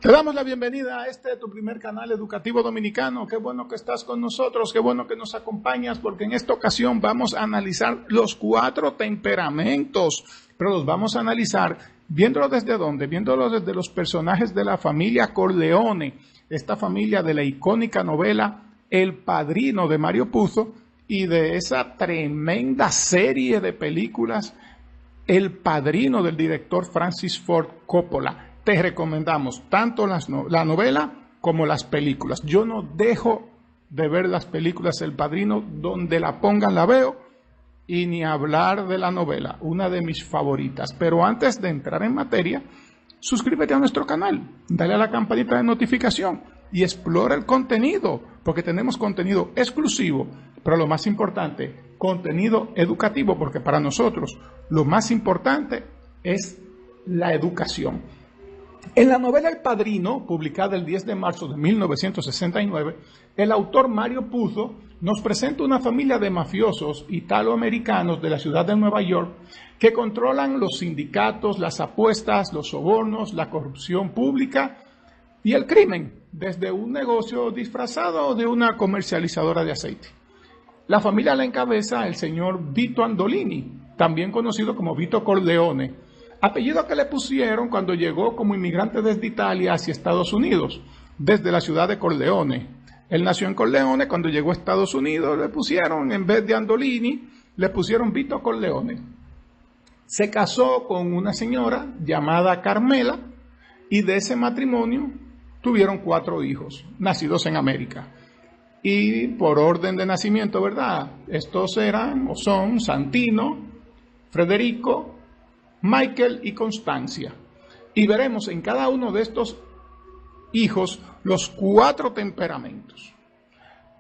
Te damos la bienvenida a tu primer canal educativo dominicano. Qué bueno que estás con nosotros, qué bueno que nos acompañas, porque en esta ocasión vamos a analizar los 4 temperamentos, pero los vamos a analizar viéndolo desde dónde, viéndolo desde los personajes de la familia Corleone, esta familia de la icónica novela El Padrino de Mario Puzo y de esa tremenda serie de películas El Padrino del director Francis Ford Coppola. Te recomendamos tanto la novela como las películas. Yo no dejo de ver las películas El Padrino, donde la pongan la veo, y ni hablar de la novela, una de mis favoritas. Pero antes de entrar en materia, suscríbete a nuestro canal, dale a la campanita de notificación y explora el contenido, porque tenemos contenido exclusivo, pero lo más importante, contenido educativo, porque para nosotros lo más importante es la educación. En la novela El Padrino, publicada el 10 de marzo de 1969, el autor Mario Puzo nos presenta una familia de mafiosos italoamericanos de la ciudad de Nueva York que controlan los sindicatos, las apuestas, los sobornos, la corrupción pública y el crimen, desde un negocio disfrazado de una comercializadora de aceite. La familia la encabeza el señor Vito Andolini, también conocido como Vito Corleone, apellido que le pusieron cuando llegó como inmigrante desde Italia hacia Estados Unidos, desde la ciudad de Corleone. Él nació en Corleone, cuando llegó a Estados Unidos le pusieron, en vez de Andolini, le pusieron Vito Corleone. Se casó con una señora llamada Carmela y de ese matrimonio tuvieron 4 hijos, nacidos en América. Y por orden de nacimiento, ¿verdad? Estos eran o son Santino, Federico, Michael y Constancia. Y veremos en cada uno de estos hijos los 4 temperamentos.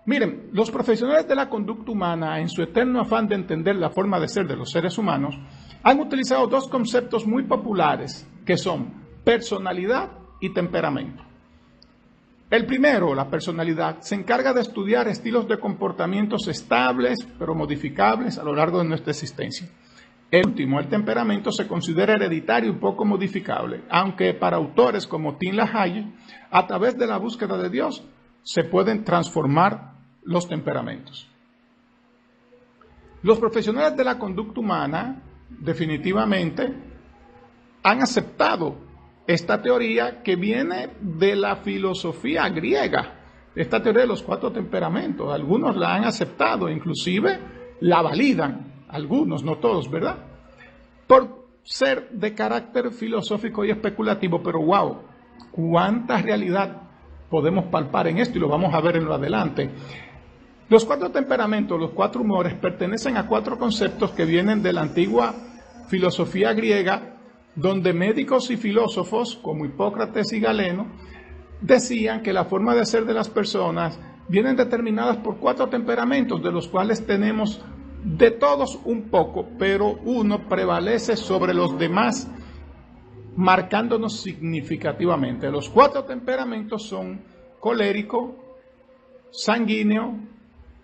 Miren, los profesionales de la conducta humana, en su eterno afán de entender la forma de ser de los seres humanos, han utilizado 2 conceptos muy populares, que son personalidad y temperamento. El primero, la personalidad, se encarga de estudiar estilos de comportamientos estables, pero modificables a lo largo de nuestra existencia. El último, el temperamento, se considera hereditario y poco modificable, aunque para autores como Tim LaHaye, a través de la búsqueda de Dios, se pueden transformar los temperamentos. Los profesionales de la conducta humana, definitivamente, han aceptado esta teoría que viene de la filosofía griega, esta teoría de los 4 temperamentos. Algunos la han aceptado, inclusive la validan. Algunos, no todos, ¿verdad? Por ser de carácter filosófico y especulativo, pero wow, cuánta realidad podemos palpar en esto y lo vamos a ver en lo adelante. Los 4 temperamentos, los 4 humores, pertenecen a 4 conceptos que vienen de la antigua filosofía griega, donde médicos y filósofos como Hipócrates y Galeno decían que la forma de ser de las personas vienen determinadas por 4 temperamentos, de los cuales tenemos de todos un poco, pero uno prevalece sobre los demás, marcándonos significativamente. Los 4 temperamentos son colérico, sanguíneo,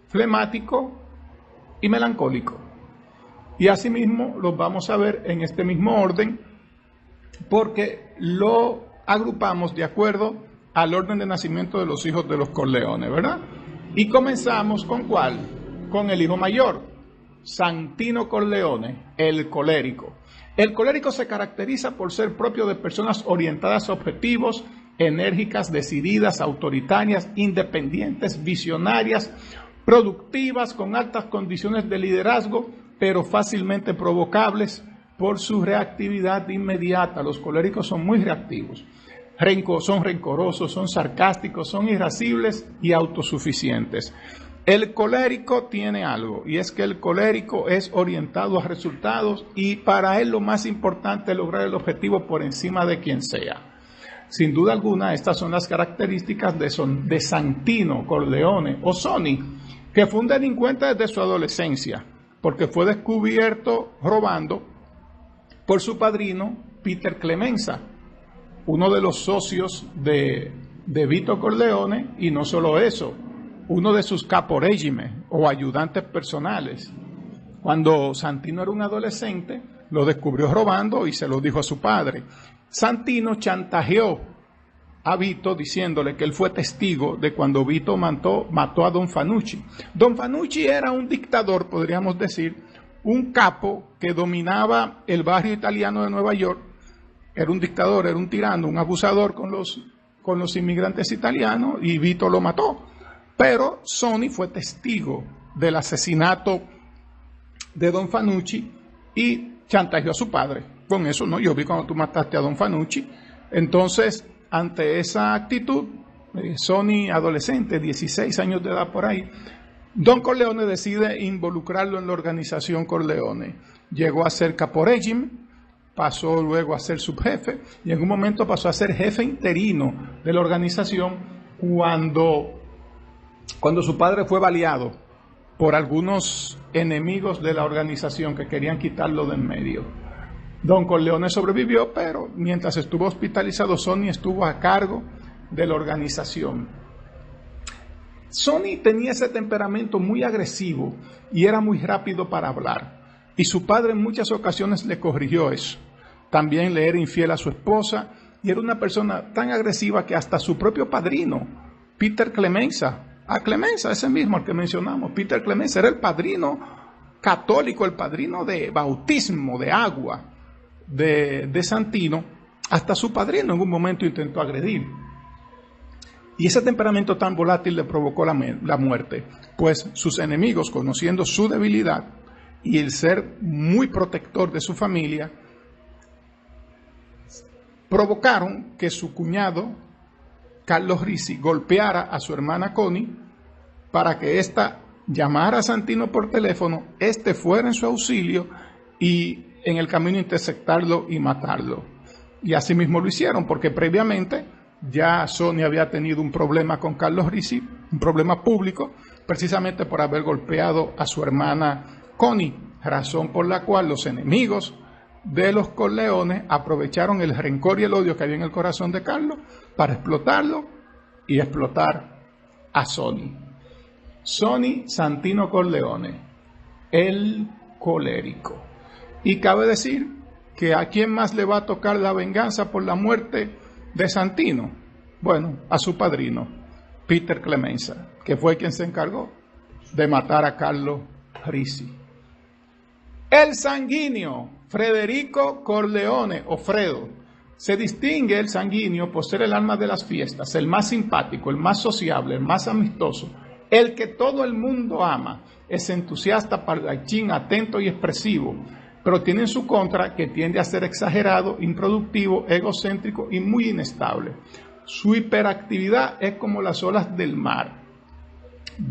flemático y melancólico. Y asimismo los vamos a ver en este mismo orden, porque lo agrupamos de acuerdo al orden de nacimiento de los hijos de los Corleone, ¿verdad? Y comenzamos ¿con cuál? Con el hijo mayor, Santino Corleone, el colérico. El colérico se caracteriza por ser propio de personas orientadas a objetivos, enérgicas, decididas, autoritarias, independientes, visionarias, productivas, con altas condiciones de liderazgo, pero fácilmente provocables por su reactividad inmediata. Los coléricos son muy reactivos, son rencorosos, son sarcásticos, son irascibles y autosuficientes. El colérico tiene algo, y es que el colérico es orientado a resultados y para él lo más importante es lograr el objetivo por encima de quien sea. Sin duda alguna, estas son las características de Santino Corleone o Sonny, que fue un delincuente desde su adolescencia, porque fue descubierto robando por su padrino Peter Clemenza, uno de los socios de Vito Corleone, y no solo eso, uno de sus caporegime o ayudantes personales. Cuando Santino era un adolescente, lo descubrió robando y se lo dijo a su padre. Santino chantajeó a Vito diciéndole que él fue testigo de cuando Vito mató a Don Fanucci. Don Fanucci era un dictador, podríamos decir, un capo que dominaba el barrio italiano de Nueva York. Era un dictador, era un tirano, un abusador con los inmigrantes italianos, y Vito lo mató. Pero Sonny fue testigo del asesinato de Don Fanucci y chantajeó a su padre. Con eso, no, yo vi cuando tú mataste a Don Fanucci. Entonces, ante esa actitud, Sonny, adolescente, 16 años de edad por ahí, Don Corleone decide involucrarlo en la organización Corleone. Llegó a ser caporegime, pasó luego a ser subjefe y en un momento pasó a ser jefe interino de la organización cuando su padre fue baleado por algunos enemigos de la organización que querían quitarlo de en medio. Don Corleone sobrevivió, pero mientras estuvo hospitalizado, Sonny estuvo a cargo de la organización. Sonny tenía ese temperamento muy agresivo y era muy rápido para hablar. Y su padre en muchas ocasiones le corrigió eso. También le era infiel a su esposa y era una persona tan agresiva que hasta su propio padrino, Peter Clemenza, ese mismo al que mencionamos, Peter Clemenza, era el padrino católico, el padrino de bautismo, de agua, de Santino. Hasta su padrino en un momento intentó agredir. Y ese temperamento tan volátil le provocó la muerte, pues sus enemigos, conociendo su debilidad y el ser muy protector de su familia, provocaron que su cuñado, Carlos Risi, golpeara a su hermana Connie para que ésta llamara a Santino por teléfono, fuera en su auxilio y en el camino interceptarlo y matarlo. Y así mismo lo hicieron, porque previamente ya Sonny había tenido un problema con Carlos Risi, un problema público, precisamente por haber golpeado a su hermana Connie, razón por la cual los enemigos de los Corleones aprovecharon el rencor y el odio que había en el corazón de Carlos para explotarlo y explotar a Sonny. Sonny Santino Corleone, el colérico. Y cabe decir que a quién más le va a tocar la venganza por la muerte de Santino. Bueno, a su padrino, Peter Clemenza, que fue quien se encargó de matar a Carlos Risi. El sanguíneo Federico Corleone, o Fredo. Se distingue el sanguíneo por ser el alma de las fiestas, el más simpático, el más sociable, el más amistoso, el que todo el mundo ama. Es entusiasta, parlanchín, atento y expresivo, pero tiene en su contra que tiende a ser exagerado, improductivo, egocéntrico y muy inestable. Su hiperactividad es como las olas del mar,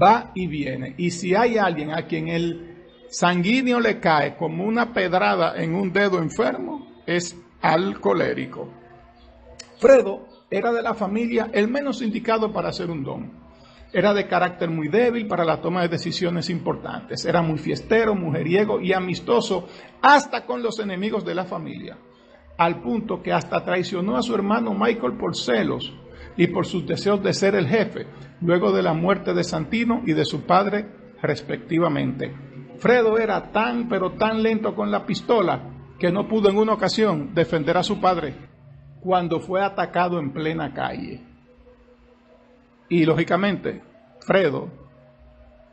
va y viene, y si hay alguien a quien el sanguíneo le cae como una pedrada en un dedo enfermo, es al colérico. Fredo era de la familia el menos indicado para ser un don. Era de carácter muy débil para la toma de decisiones importantes. Era muy fiestero, mujeriego y amistoso hasta con los enemigos de la familia, al punto que hasta traicionó a su hermano Michael por celos y por sus deseos de ser el jefe, luego de la muerte de Santino y de su padre respectivamente. Fredo era tan pero tan lento con la pistola que no pudo en una ocasión defender a su padre cuando fue atacado en plena calle. Y lógicamente, Fredo,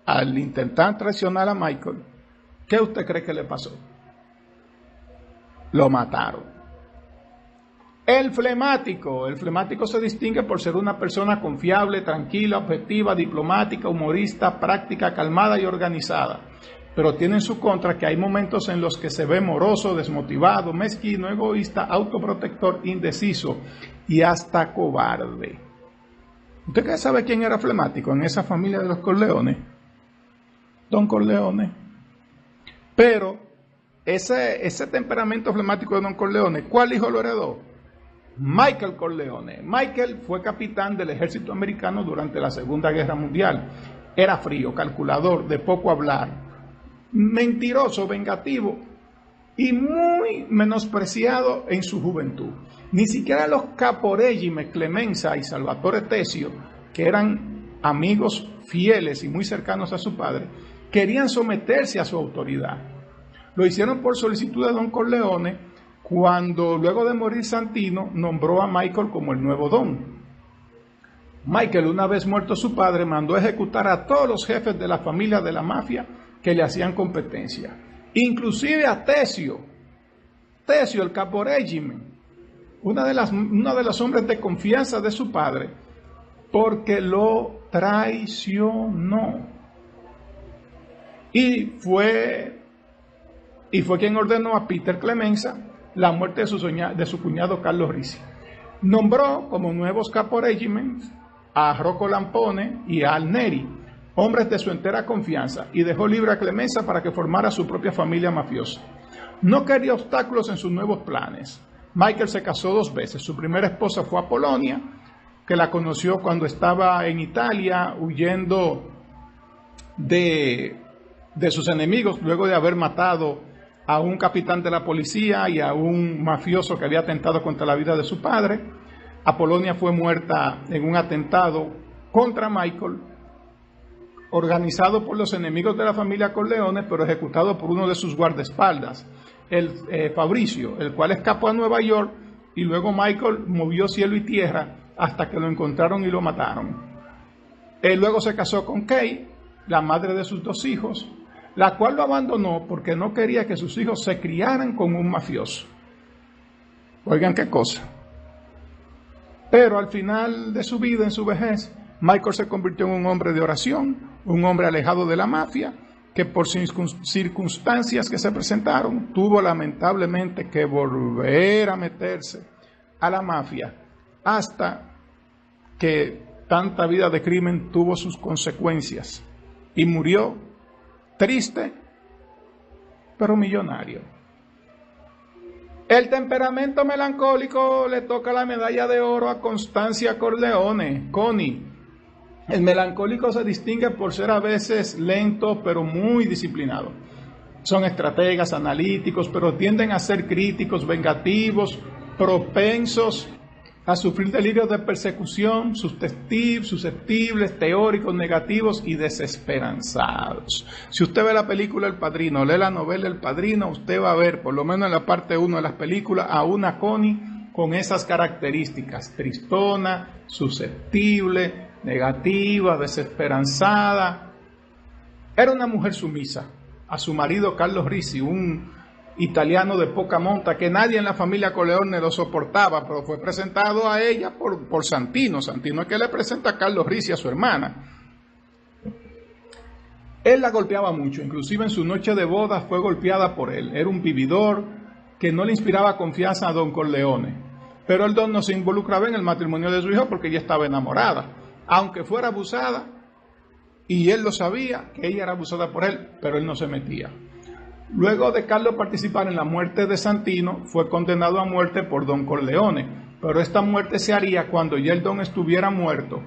al intentar traicionar a Michael, ¿qué usted cree que le pasó? Lo mataron. El flemático se distingue por ser una persona confiable, tranquila, objetiva, diplomática, humorista, práctica, calmada y organizada. Pero tiene en su contra que hay momentos en los que se ve moroso, desmotivado, mezquino, egoísta, autoprotector, indeciso y hasta cobarde. ¿Usted qué sabe quién era flemático en esa familia de los Corleones? Don Corleone. Pero ese temperamento flemático de Don Corleone, ¿cuál hijo lo heredó? Michael Corleone. Michael fue capitán del ejército americano durante la Segunda Guerra Mundial. Era frío, calculador, de poco hablar, mentiroso, vengativo y muy menospreciado en su juventud. Ni siquiera los caporegime Clemenza y Salvatore Tesio, que eran amigos fieles y muy cercanos a su padre, querían someterse a su autoridad. Lo hicieron por solicitud de Don Corleone, cuando luego de morir Santino nombró a Michael como el nuevo don. Michael, una vez muerto su padre, mandó ejecutar a todos los jefes de la familia de la mafia que le hacían competencia, inclusive a Tesio, el capo régimen, uno de los hombres de confianza de su padre, porque lo traicionó. Y fue quien ordenó a Peter Clemenza la muerte de su cuñado Carlo Risi. Nombró como nuevos capo régimen a Rocco Lampone y a Al Neri, hombres de su entera confianza, y dejó libre a Clemenza para que formara su propia familia mafiosa. No quería obstáculos en sus nuevos planes. Michael se casó 2 veces. Su primera esposa fue Apolonia, que la conoció cuando estaba en Italia huyendo de sus enemigos, luego de haber matado a un capitán de la policía y a un mafioso que había atentado contra la vida de su padre. Apolonia fue muerta en un atentado contra Michael, organizado por los enemigos de la familia Corleone, pero ejecutado por uno de sus guardaespaldas, Fabricio, el cual escapó a Nueva York, y luego Michael movió cielo y tierra hasta que lo encontraron y lo mataron. Él luego se casó con Kay, la madre de sus 2 hijos, la cual lo abandonó porque no quería que sus hijos se criaran con un mafioso. Oigan qué cosa. Pero al final de su vida, en su vejez, Michael se convirtió en un hombre de oración, un hombre alejado de la mafia, que por circunstancias que se presentaron, tuvo lamentablemente que volver a meterse a la mafia, hasta que tanta vida de crimen tuvo sus consecuencias y murió triste, pero millonario. El temperamento melancólico le toca la medalla de oro a Constancia Corleone, Connie. El melancólico se distingue por ser a veces lento, pero muy disciplinado. Son estrategas, analíticos, pero tienden a ser críticos, vengativos, propensos a sufrir delirios de persecución, susceptibles, teóricos, negativos y desesperanzados. Si usted ve la película El Padrino, lee la novela El Padrino, usted va a ver, por lo menos en la parte 1 de las películas, a una Connie con esas características: tristona, susceptible, negativa, desesperanzada. Era una mujer sumisa a su marido Carlo Risi, un italiano de poca monta que nadie en la familia Corleone lo soportaba, pero fue presentado a ella por Santino. Santino es que le presenta a Carlo Risi a su hermana. Él la golpeaba mucho, inclusive en su noche de boda fue golpeada por él. Era un vividor que no le inspiraba confianza a don Corleone, pero el don no se involucraba en el matrimonio de su hijo porque ella estaba enamorada, aunque fuera abusada, y él lo sabía, que ella era abusada por él, pero él no se metía. Luego de Carlo participar en la muerte de Santino, fue condenado a muerte por don Corleone, pero esta muerte se haría cuando ya el don estuviera muerto,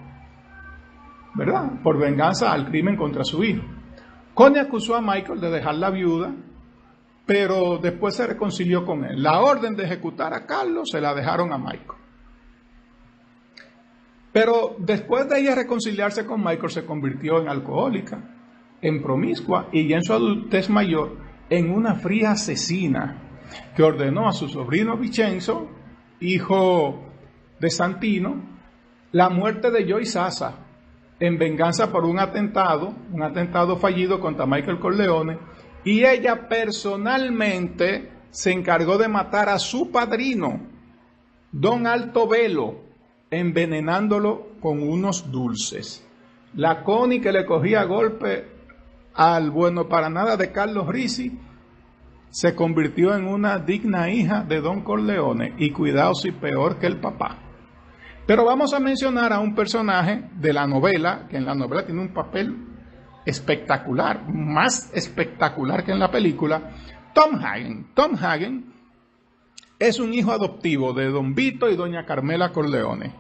¿verdad? Por venganza al crimen contra su hijo. Connie acusó a Michael de dejarla viuda, pero después se reconcilió con él. La orden de ejecutar a Carlo se la dejaron a Michael. Pero después de ella reconciliarse con Michael, se convirtió en alcohólica, en promiscua y ya en su adultez mayor en una fría asesina, que ordenó a su sobrino Vincenzo, hijo de Santino, la muerte de Joey Sasa en venganza por un atentado fallido contra Michael Corleone, y ella personalmente se encargó de matar a su padrino, don Altovelo, envenenándolo con unos dulces. La Connie, que le cogía golpe al bueno para nada de Carlo Risi, se convirtió en una digna hija de don Corleone, y cuidado si peor que el papá. Pero vamos a mencionar a un personaje de la novela, que en la novela tiene un papel espectacular, más espectacular que en la película, Tom Hagen. Tom Hagen es un hijo adoptivo de don Vito y doña Carmela Corleone.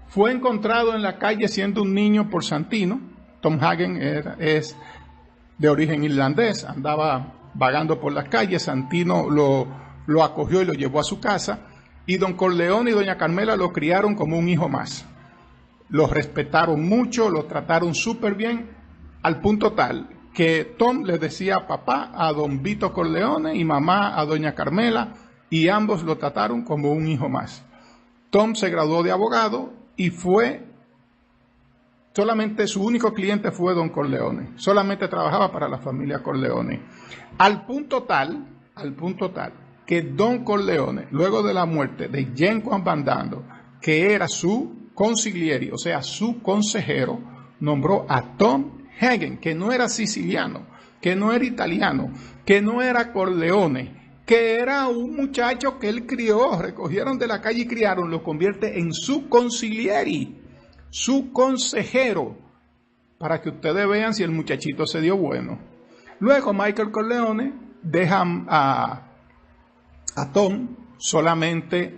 Fue encontrado en la calle siendo un niño por Santino. Tom Hagen es de origen irlandés, andaba vagando por las calles. Santino lo acogió y lo llevó a su casa, y don Corleone y doña Carmela lo criaron como un hijo más. Lo respetaron mucho, lo trataron súper bien, al punto tal que Tom le decía papá a don Vito Corleone y mamá a doña Carmela, y ambos lo trataron como un hijo más. Tom se graduó de abogado y fue Solamente su único cliente fue Don Corleone. Solamente trabajaba para la familia Corleone. Al punto tal que Don Corleone, luego de la muerte de Jean Juan Bandando, que era su consigliere, o sea, su consejero, nombró a Tom Hagen, que no era siciliano, que no era italiano, que no era Corleone, que era un muchacho que él crió, recogieron de la calle y criaron, lo convierte en su consigliere, su consejero, para que ustedes vean si el muchachito se dio bueno. Luego Michael Corleone deja a Tom solamente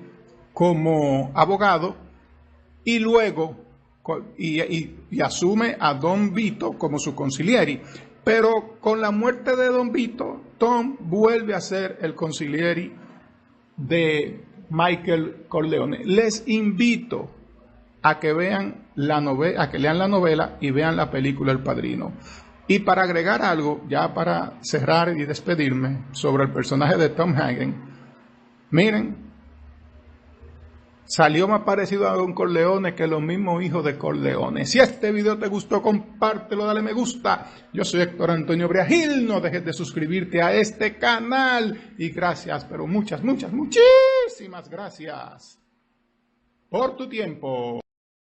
como abogado y luego y asume a Don Vito como su consigliere. Pero con la muerte de Don Vito, Tom vuelve a ser el consigliere de Michael Corleone. Les invito a que vean la novela, a que lean la novela y vean la película El Padrino. Y para agregar algo, ya para cerrar y despedirme sobre el personaje de Tom Hagen, miren, salió más parecido a Don Corleone que los mismos hijos de Corleone. Si este video te gustó, compártelo, dale me gusta. Yo soy Héctor Antonio Briagil, no dejes de suscribirte a este canal. Y gracias, pero muchísimas gracias por tu tiempo.